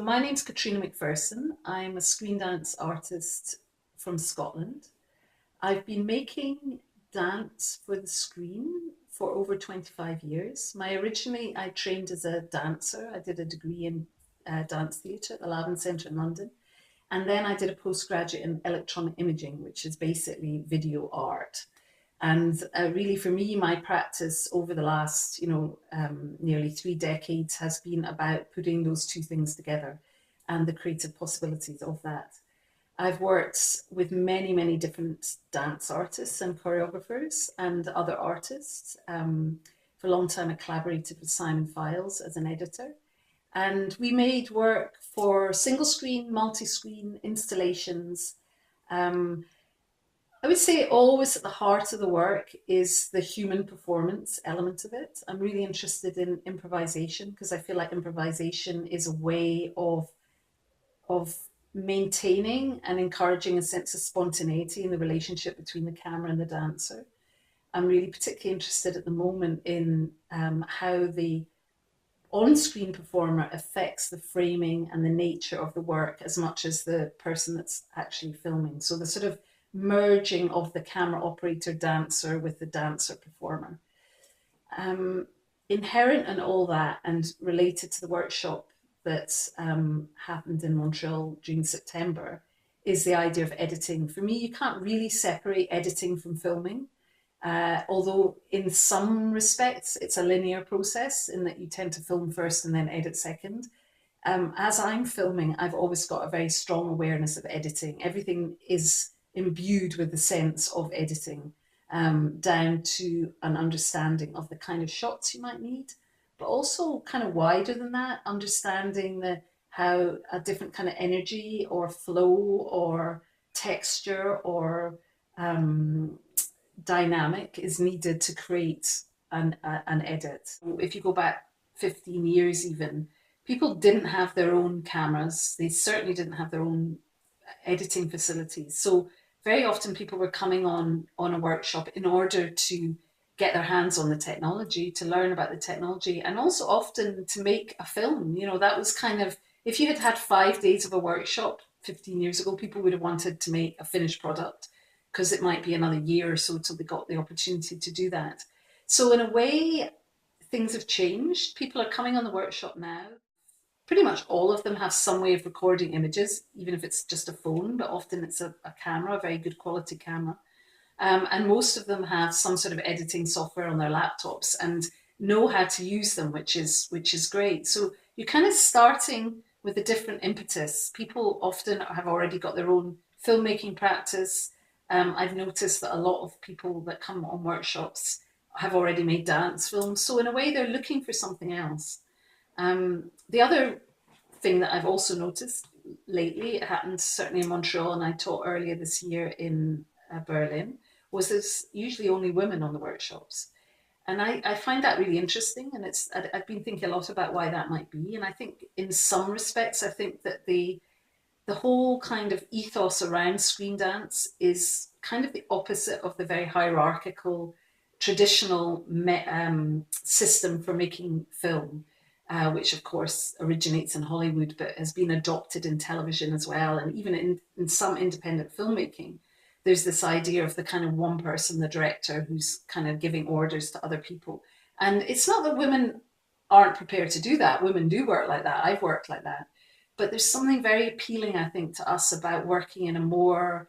My name's Katrina McPherson. I'm a screen dance artist from Scotland. I've been making dance for the screen for over 25 years. I trained as a dancer. I did a degree in dance theatre at the Lavin Centre in London. And then I did a postgraduate in electronic imaging, which is basically video art. And really, for me, my practice over the last, nearly 3 decades has been about putting those two things together and the creative possibilities of that. I've worked with many, many different dance artists and choreographers and other artists. For a long time, I collaborated with Simon Files as an editor. And we made work for single screen, multi-screen installations. Um, I would say always at the heart of the work is the human performance element of it. I'm really interested in improvisation because I feel like improvisation is a way of maintaining and encouraging a sense of spontaneity in the relationship between the camera and the dancer. I'm really particularly interested at the moment in how the on-screen performer affects the framing and the nature of the work as much as the person that's actually filming. So the sort of merging of the camera operator dancer with the dancer performer. Inherent in all that and related to the workshop that happened in Montreal during September is the idea of editing. For me, you can't really separate editing from filming, although in some respects it's a linear process in that you tend to film first and then edit second. As I'm filming, I've always got a very strong awareness of editing. Everything is imbued with the sense of editing, down to an understanding of the kind of shots you might need, but also kind of wider than that, understanding how a different kind of energy or flow or texture or dynamic is needed to create an edit. If you go back 15 years even, people didn't have their own cameras. They certainly didn't have their own editing facilities. So very often people were coming on a workshop in order to get their hands on the technology, to learn about the technology, and also often to make a film. That was kind of, if you had had 5 days of a workshop 15 years ago, people would have wanted to make a finished product because it might be another year or so till they got the opportunity to do that. So in a way, things have changed. People are coming on the workshop now. Pretty much all of them have some way of recording images, even if it's just a phone, but often it's a camera, a very good quality camera. And most of them have some sort of editing software on their laptops and know how to use them, which is great. So you're kind of starting with a different impetus. People often have already got their own filmmaking practice. I've noticed that a lot of people that come on workshops have already made dance films. So in a way, they're looking for something else. The other thing that I've also noticed lately, it happened certainly in Montreal, and I taught earlier this year in Berlin, was there's usually only women on the workshops. And I find that really interesting. And I've been thinking a lot about why that might be. And I think in some respects, I think that the whole kind of ethos around screen dance is kind of the opposite of the very hierarchical, traditional system for making film. Which of course originates in Hollywood, but has been adopted in television as well. And even in some independent filmmaking, there's this idea of the kind of one person, the director, who's kind of giving orders to other people. And it's not that women aren't prepared to do that. Women do work like that. I've worked like that. But there's something very appealing, I think, to us about working in a more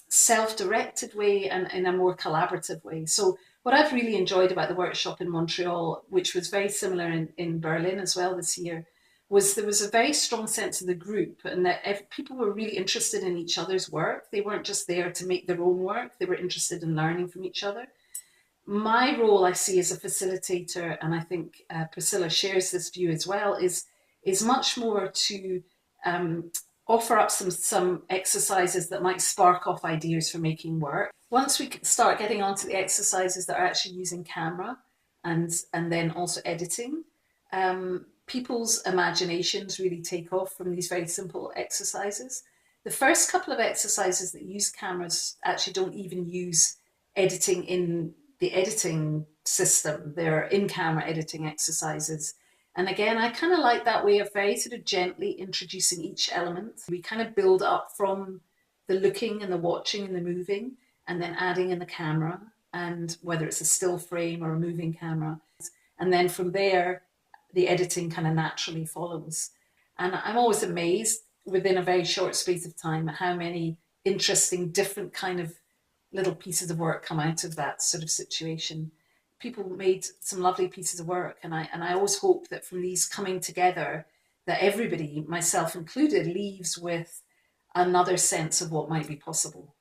self-directed way and in a more collaborative way. So what I've really enjoyed about the workshop in Montreal, which was very similar in Berlin as well this year, was there was a very strong sense of the group and that people were really interested in each other's work. They weren't just there to make their own work. They were interested in learning from each other. My role, I see, as a facilitator, and I think Priscilla shares this view as well, is much more to offer up some exercises that might spark off ideas for making work. Once we start getting onto the exercises that are actually using camera and then also editing, people's imaginations really take off from these very simple exercises. The first couple of exercises that use cameras actually don't even use editing in the editing system. They're in-camera editing exercises. And again, I kind of like that way of very sort of gently introducing each element. We kind of build up from the looking and the watching and the moving, and then adding in the camera, and whether it's a still frame or a moving camera. And then from there, the editing kind of naturally follows. And I'm always amazed within a very short space of time at how many interesting, different kind of little pieces of work come out of that sort of situation. People made some lovely pieces of work, and I always hope that from these coming together, that everybody, myself included, leaves with another sense of what might be possible.